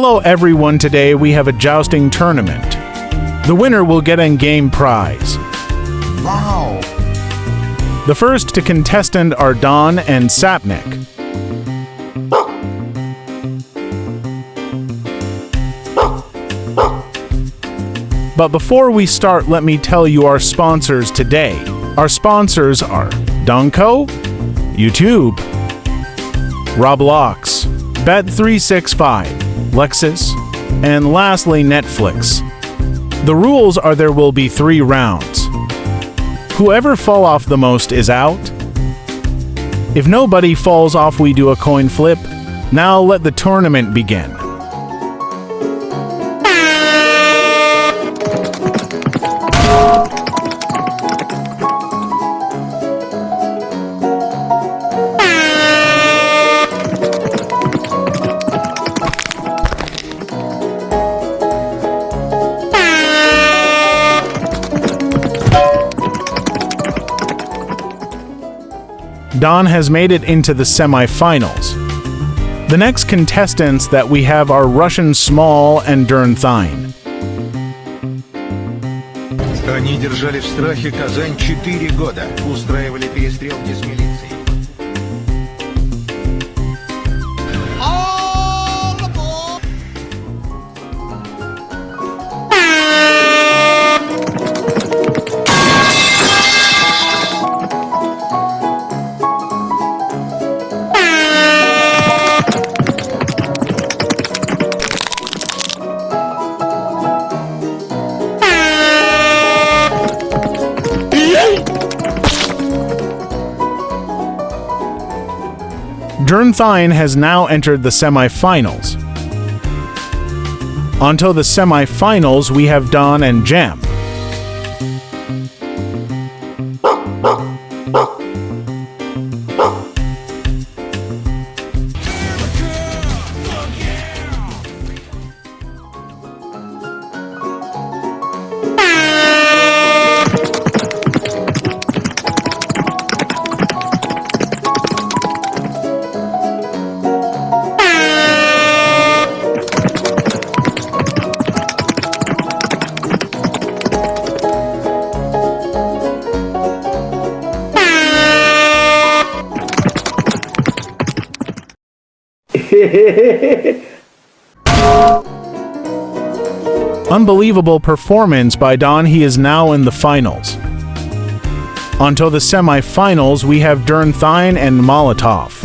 Hello everyone, today we have a jousting tournament. The winner will get a game prize. Wow! The first two contestants are Don and Sapnik. But before we start, let me tell you our sponsors today. Our sponsors are Donko, YouTube, Roblox, Bet365, Lexus, and lastly Netflix. The rules are there will be 3 rounds. Whoever fall off the most is out. If nobody falls off, we do a coin flip. Now let the tournament begin. Don has made it into the semi-finals. The next contestants that we have are Russian Small and Dernthine. Они держали в страхе Казань 4 года, устраивали перестрелки с милицией. Dernthine has now entered the semi-finals. Until the semi-finals, we have Don and Jem. Unbelievable performance by Don. He is now in the finals. Until the semi-finals, we have Dernthine and Molotov.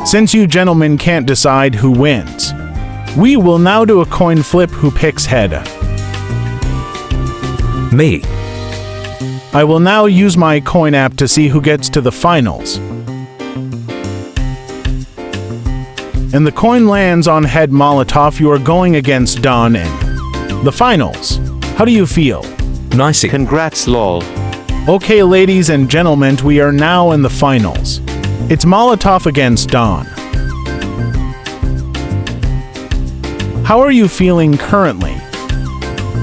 Since you gentlemen can't decide who wins, we will now do a coin flip. Who picks head? Me. I will now use my coin app to see who gets to the finals. And the coin lands on head. Molotov, you are going against Don in the finals. How do you feel? Nice. Congrats, lol. Okay, ladies and gentlemen, we are now in the finals. It's Molotov against Don. How are you feeling currently?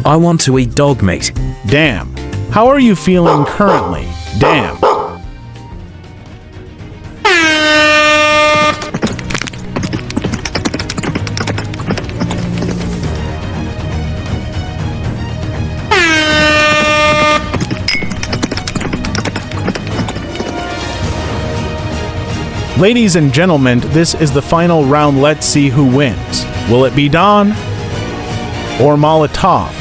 I want to eat dog meat. Damn. How are you feeling currently? Damn. Ladies and gentlemen, this is the final round. Let's see who wins. Will it be Don or Molotov?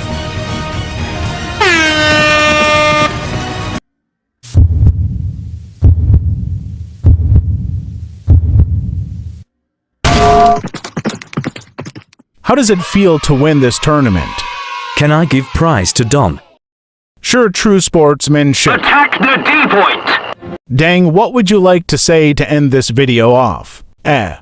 How does it feel to win this tournament? Can I give prize to Don? Sure, true sportsmanship. Attack the D-point! Dang, what would you like to say to end this video off? America.